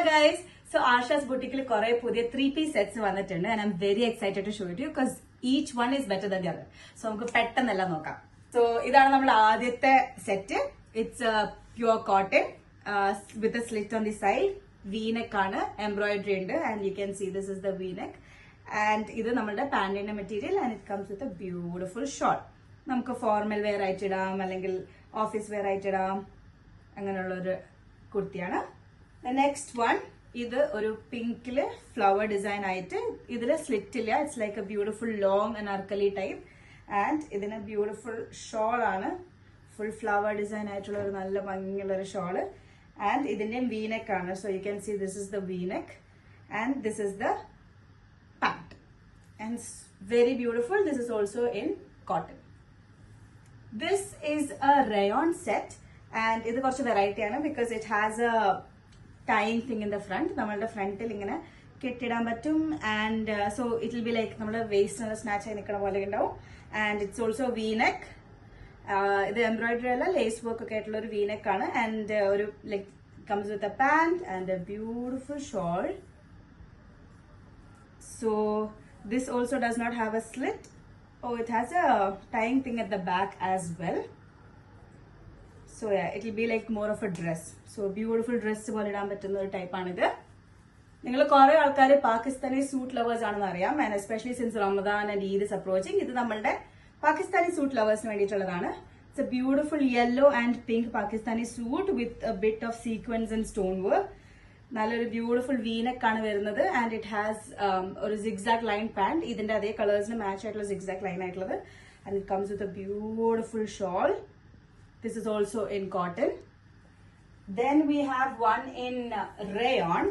guys, so Asha's boutique il kore pudhiya 3-piece sets vannittund and I'm very excited to show it to you because each one is better than the other. So namukku pettannella nokkam. So idana nammal aadyathe set. It's a pure cotton with a slit on the side. V-neck aanu, embroidery undu and you can see this is the V-neck. And idu nammude pant material and it comes with a beautiful shawl. നമുക്ക് formal wear ആയിട്ട് ഇടാം അല്ലെങ്കിൽ office wear ആയിട്ട് ഇടാം അങ്ങനെയുള്ള ഒരു കുർത്തിയാണ്. Next one ഇത് ഒരു പിങ്കില് ഫ്ലവർ ഡിസൈൻ ആയിട്ട് ഇതിൽ സ്ലിറ്റ് ഇല്ല. It's like A beautiful long Anarkali type and ഇതിന് ബ്യൂട്ടിഫുൾ ഷോൾ ആണ്. ഫുൾ ഫ്ലവർ ഡിസൈൻ ആയിട്ടുള്ള ഒരു നല്ല ഭംഗിയുള്ള ഒരു ഷോള് ആൻഡ് ഇതിന്റെ വീനെക്ക് ആണ്. So you can see this is the V-neck and this is the pant and very beautiful. This is also in cotton. This is a rayon set and ഇത് കുറച്ച് variety ആണ് because it has a tying thing in the front. നമ്മളുടെ ഫ്രണ്ടിൽ ഇങ്ങനെ കെട്ടിടാൻ പറ്റും and so it will be like നമ്മുടെ waste snatch ആയി നിൽക്കണ പോലെ ഉണ്ടാവും. and it's also v-neck. ഇത് എംബ്രോയിഡറി അല്ല ലേസ് വർക്ക് ഒക്കെ ആയിട്ടുള്ള ഒരു v-neck ആണ് and ഒരു like comes with a pant and a beautiful shawl. So this also does not have a slit. Oh, it has a tying thing at the back as well. So yeah, it will be like more of a dress. So beautiful dress പോലെ ഇടാൻ പറ്റുന്ന ഒരു type ആണിത്. നിങ്ങൾ കുറെ ആൾക്കാർ Pakistani suit lovers ആണെന്ന് അറിയാം and especially since Ramadan and Eid is approaching. ഇത് നമ്മളുടെ പാകിസ്ഥാനി സൂട്ട് ലവേഴ്സിന് വേണ്ടിയിട്ടുള്ളതാണ്. It's a beautiful yellow and pink Pakistani suit with a bit of sequins and stone work. നല്ലൊരു ബ്യൂട്ടിഫുൾ വീനെക്ക് ആണ് വരുന്നത് ആൻഡ് ഇറ്റ് ഹാസ് ഒരു zigzag line pant. ഇതിന്റെ അതേ കളേഴ്സിന് match ആയിട്ടുള്ള സിഗ്സാക് ലൈൻ ആയിട്ടുള്ളത് and it comes with a beautiful shawl. This is also in cotton. Then we have one in rayon.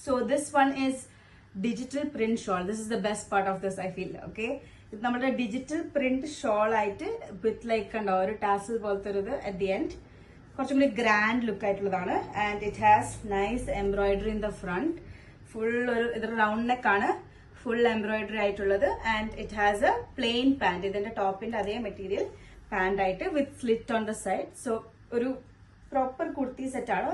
So this one is digital print shawl. This is the best part of this, I feel. Okay, ഇത് നമ്മുടെ digital print shawl ആയിട്ട് with like കണ്ടോ ഒരു tarsal പോലത്തെ ഒരു ഇത് at the end കുറച്ചും കൂടി ഗ്രാൻഡ് ലുക്ക് ആയിട്ടുള്ളതാണ് and it has nice embroidery in the front. Full ഒരു ഇതൊരു റൗണ്ട് നെക്ക് ആണ്, ഫുൾ എംബ്രോയിഡറി ആയിട്ടുള്ളത് and it has a plain pant. ഇതിന്റെ ടോപ്പിന്റെ അതേ മെറ്റീരിയൽ പാന്റ് ആയിട്ട് with slit on the side. So ഒരു പ്രോപ്പർ കുർത്തി സെറ്റ് ആണ്.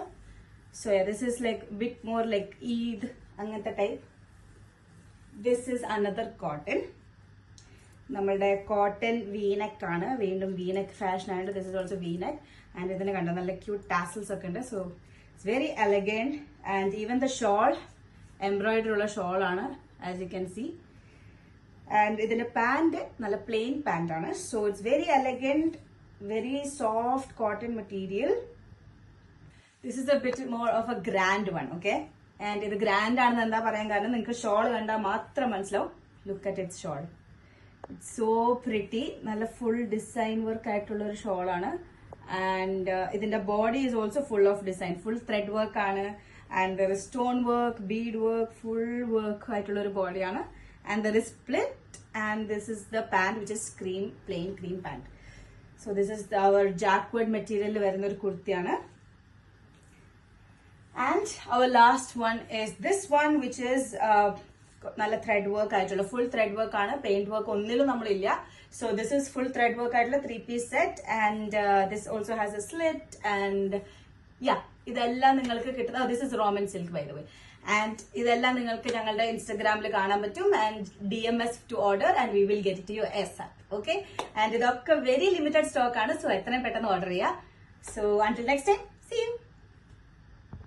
So this is like bit more like Eid അങ്ങനത്തെ type. This is another cotton. നമ്മളുടെ cotton V neck ആണ്. വീണ്ടും വീനെക്ക് ഫാഷൻ ആയിട്ട് this is also V-neck and ഇതിന് കണ്ടോ നല്ല ക്യൂട്ട് ടാസൽസ് ഒക്കെ ഉണ്ട്. So it's very elegant and even the shawl embroidery ഉള്ള ഷോൾ ആണ് as you can see. And ഇതിന്റെ പാന്റ് നല്ല പ്ലെയിൻ പാന്റ് ആണ്. So it's very elegant, very soft cotton material. This is A bit more of A grand one. Okay, and ഇത് grand ആണെന്ന് എന്താ പറയാൻ കാരണം നിങ്ങൾക്ക് ഷോൾ കണ്ടാൽ മാത്രം മനസ്സിലാവും. Look at its shawl. It's so pretty. നല്ല ഫുൾ ഡിസൈൻ വർക്ക് ആയിട്ടുള്ള ഒരു ഷോൾ ആണ് ആൻഡ് ഇതിന്റെ body is also full of design. Full thread work ആണ് and there is stone work, bead work, full work ആയിട്ടുള്ള ഒരു ബോഡിയാണ് and there is split and this is the pant which is cream plain cream pant. So this is our jacquard മെറ്റീരിയലിൽ വരുന്ന ഒരു കുർത്തിയാണ്. And our last one is this one which is നല്ല thread work ആയിട്ടുള്ള full thread work ആണ്. Paint work ഒന്നിലും നമ്മളില്ല. So this is full thread work ആയിട്ടുള്ള 3-piece set and this also has a slit and yeah ഇതെല്ലാം നിങ്ങൾക്ക് കിട്ടുന്ന this is Roman silk by the way and ഇതെല്ലാം നിങ്ങൾക്ക് ഞങ്ങളുടെ ഇൻസ്റ്റഗ്രാമിൽ കാണാൻ പറ്റും and DMS to order and we will get to your ASAP. Okay, and ഇതൊക്കെ വെരി ലിമിറ്റഡ് സ്റ്റോക്ക് ആണ്. സോ എത്രയും പെട്ടെന്ന് ഓർഡർ ചെയ്യുക. So until next time, see you.